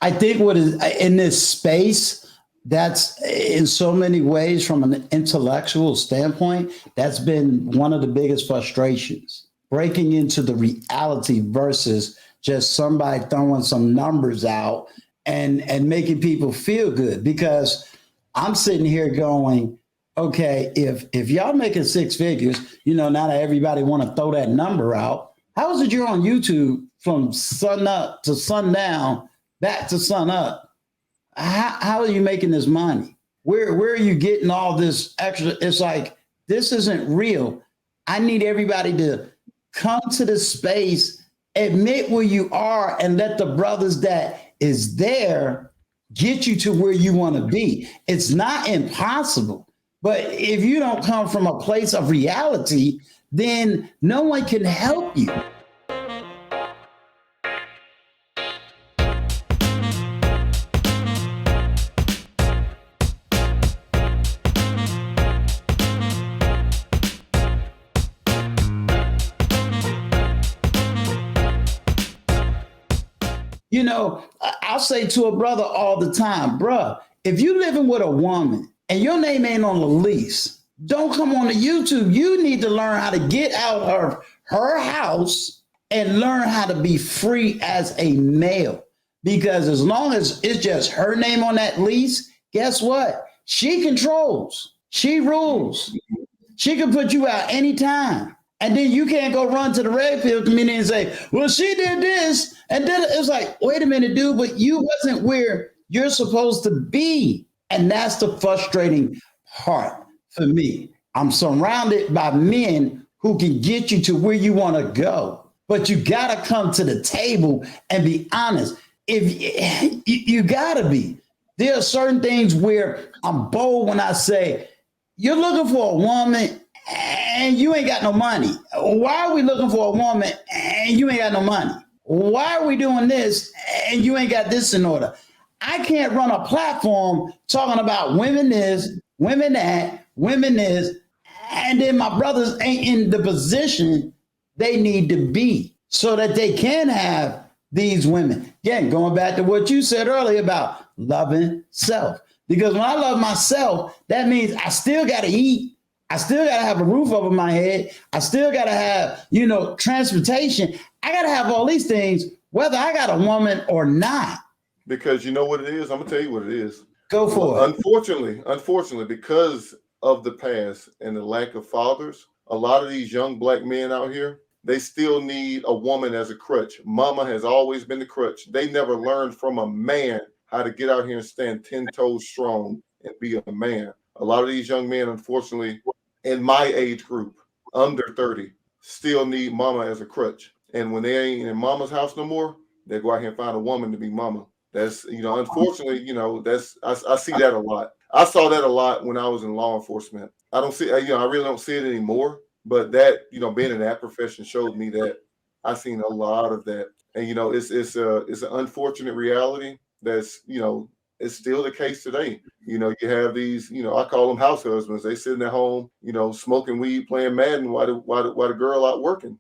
I think what is in this space, that's in so many ways from an intellectual standpoint, that's been one of the biggest frustrations. Breaking into the reality versus just somebody throwing some numbers out and making people feel good. Because I'm sitting here going, okay, if y'all making six figures, now that everybody want to throw that number out, how is it you're on YouTube from sun up to sundown, back to sun up? How are you making this money? Where are you getting all this extra? It's like, this isn't real. I need everybody to come to the space, admit where you are, and let the brothers that is there get you to where you want to be. It's not impossible, but if you don't come from a place of reality, then no one can help you. I'll say to a brother all the time, bruh, if you living with a woman and your name ain't on the lease, don't come on to YouTube. You need to learn how to get out of her house and learn how to be free as a male. Because as long as it's just her name on that lease, guess what? She controls. She rules. She can put you out anytime. And then you can't go run to the red pill community and say, well, she did this. And then it's like, wait a minute, dude, but you wasn't where you're supposed to be. And that's the frustrating part for me. I'm surrounded by men who can get you to where you want to go. But you got to come to the table and be honest. If you got to be. There are certain things where I'm bold when I say, you're looking for a woman and you ain't got no money. Why are we looking for a woman and you ain't got no money? Why are we doing this and you ain't got this in order? I can't run a platform talking about women this, women that, women this, and then my brothers ain't in the position they need to be so that they can have these women. Again, going back to what you said earlier about loving self. Because when I love myself, that means I still got to eat. I still got to have a roof over my head. I still got to have, transportation. I got to have all these things, whether I got a woman or not. Because you know what it is? I'm going to tell you what it is. Go for it. Unfortunately, because of the past and the lack of fathers, a lot of these young black men out here, they still need a woman as a crutch. Mama has always been the crutch. They never learned from a man how to get out here and stand 10 toes strong and be a man. A lot of these young men, unfortunately, in my age group, under 30, still need mama as a crutch. And when they ain't in mama's house no more, they go out here and find a woman to be mama. That's, unfortunately, I see that a lot. I saw that a lot when I was in law enforcement. I don't see, I really don't see it anymore. But that, being in that profession showed me that I've seen a lot of that. And, it's an unfortunate reality that's, it's still the case today. You have these, I call them house husbands. They sitting at home, smoking weed, playing Madden while the girl out working.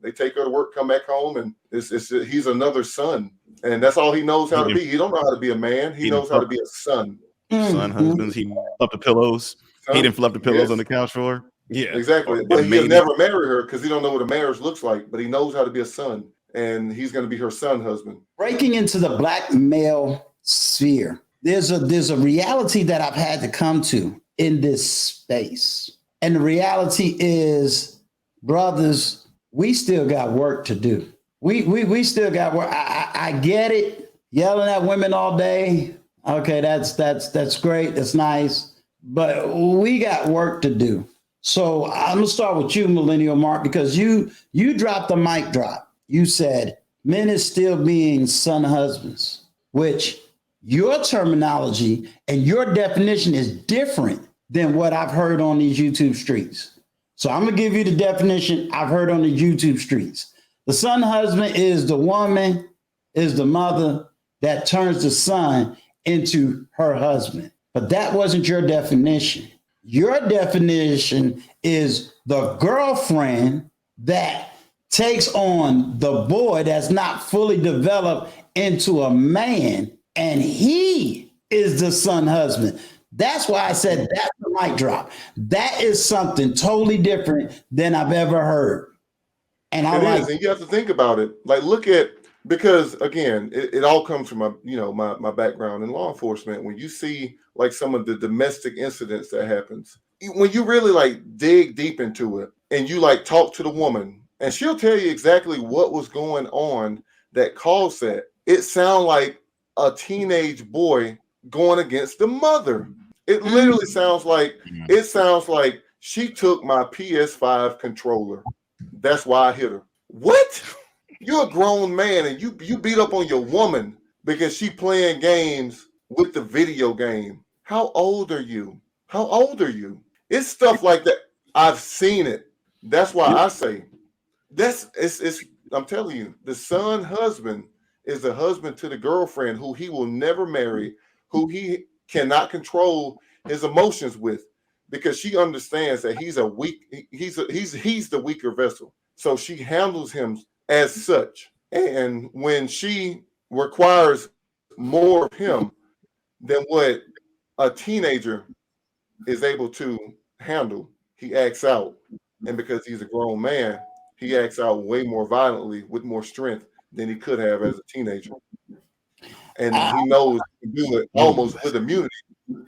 They take her to work, come back home, and he's another son, and that's all he knows how to be. He don't know how to be a man. He knows how to be a son. Son husbands. He fluffed the pillows. He didn't fluff the pillows on the couch for her. Yeah, exactly. But he'll never marry her because he don't know what a marriage looks like. But he knows how to be a son, and he's going to be her son husband. Breaking into the black male sphere. There's a reality that I've had to come to in this space. And the reality is, brothers, we still got work to do. We still got work. I get it. Yelling at women all day. Okay, that's great. That's nice. But we got work to do. So I'm gonna start with you, Millennial Mark, because you dropped the mic drop. You said men is still being son husbands, which your terminology and your definition is different than what I've heard on these YouTube streets. So I'm gonna give you the definition I've heard on the YouTube streets. The son husband is the woman, is the mother that turns the son into her husband. But that wasn't your definition. Your definition is the girlfriend that takes on the boy that's not fully developed into a man and he is the son husband. That's why I said that's the mic drop. That is something totally different than I've ever heard. And I It is, and you have to think about it. Like, look at, because again, it all comes from my background in law enforcement. When you see like some of the domestic incidents that happens, when you really like dig deep into it, and you like talk to the woman, and she'll tell you exactly what was going on that caused that. It sounds like a teenage boy going against the mother. It literally sounds like she took my PS5 controller. That's why I hit her. What? You're a grown man and you beat up on your woman because she playing games with the video game. How old are you? How old are you? It's stuff like that. I've seen it. That's why I say it's I'm telling you, the son husband is the husband to the girlfriend who he will never marry, who he cannot control his emotions with, because she understands that he's the weaker vessel. So she handles him as such. And when she requires more of him than what a teenager is able to handle, he acts out. And because he's a grown man, he acts out way more violently with more strength than he could have as a teenager. And he knows to do it almost with immunity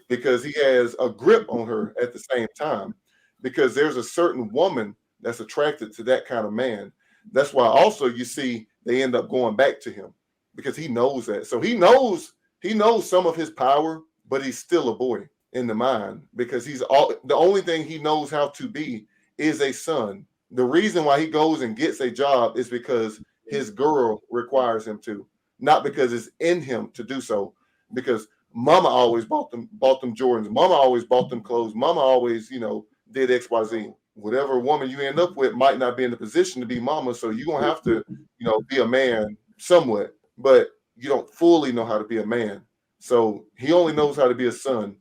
because he has a grip on her at the same time. Because there's a certain woman that's attracted to that kind of man. That's why also you see they end up going back to him because he knows that. So he knows some of his power, but he's still a boy in the mind because the only thing he knows how to be is a son. The reason why he goes and gets a job is because his girl requires him to, not because it's in him to do so. Because mama always bought them Jordans. Mama always bought them clothes. Mama always, did XYZ. Whatever woman you end up with might not be in the position to be mama. So you're going to have to, be a man somewhat, but you don't fully know how to be a man. So he only knows how to be a son.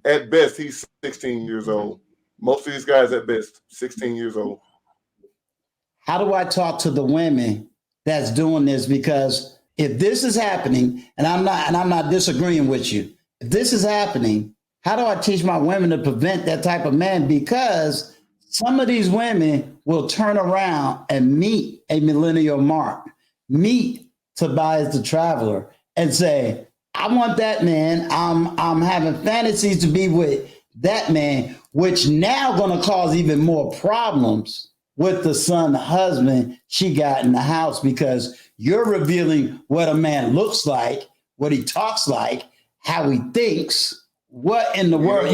At best, he's 16 years old. Most of these guys at best, 16 years old. How do I talk to the women that's doing this? Because if this is happening, and I'm not disagreeing with you, if this is happening, how do I teach my women to prevent that type of man? Because some of these women will turn around and meet a millennial Mark, meet Tobias the Traveler, and say, I want that man. I'm having fantasies to be with that man, which now going to cause even more problems with the son husband she got in the house, because you're revealing what a man looks like, what he talks like, how he thinks, what in the world,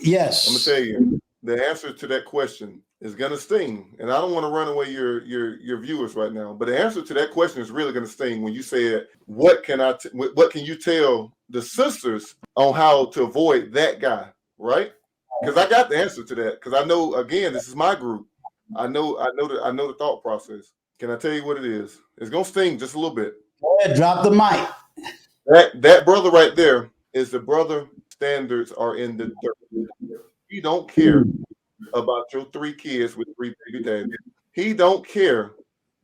Yes. I'm gonna tell you, the answer to that question is gonna sting, and I don't want to run away your viewers right now. But the answer to that question is really gonna sting when you said, "What can you tell the sisters on how to avoid that guy?" Right? Because I got the answer to that. Because I know, again, this is my group. I know the thought process. Can I tell you what it is? It's gonna sting just a little bit. Go ahead, drop the mic. That brother right there is the brother. Standards are in the dirt. He don't care about your 3 kids with 3 baby daddies. He don't care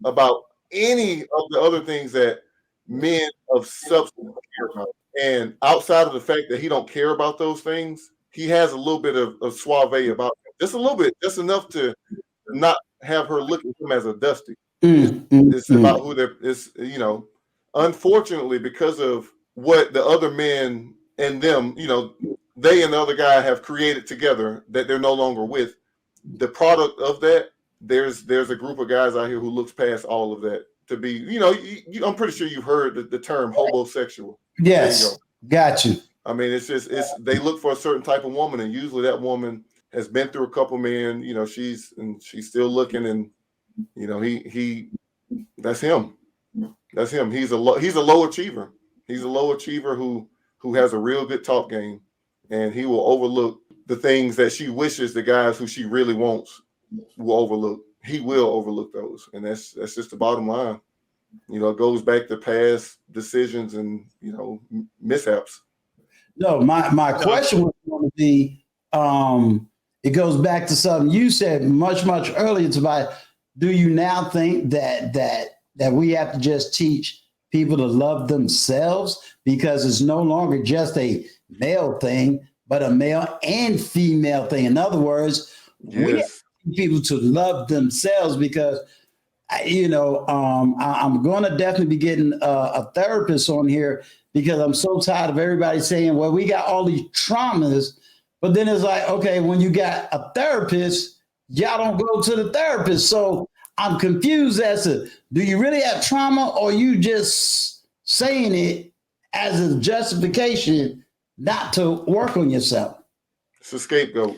about any of the other things that men of substance care about. And outside of the fact that he don't care about those things, he has a little bit of suave about him. Just a little bit, just enough to not have her look at him as a dusty. It's about who they're, unfortunately, because of what the other men and them, they and the other guy have created together that they're no longer with. The product of that, there's a group of guys out here who looks past all of that to be, I'm pretty sure you've heard the term homosexual. Yes, got you. I mean, they look for a certain type of woman, and usually that woman has been through a couple men. She's still looking, and that's him. That's him. He's a low achiever. He's a low achiever who has a real good talk game, and he will overlook the things that she wishes the guys who she really wants will overlook. He will overlook those, and that's just the bottom line. It goes back to past decisions and mishaps. No, my question was going to be, it goes back to something you said much earlier, Tobias. Do you now think that we have to just teach people to love themselves, because it's no longer just a male thing, but a male and female thing. In other words, we have people to love themselves, because I'm going to definitely be getting a therapist on here, because I'm so tired of everybody saying, well, we got all these traumas, but then it's like, okay, when you got a therapist, y'all don't go to the therapist. So I'm confused as to, do you really have trauma, or you just saying it as a justification not to work on yourself? It's a scapegoat.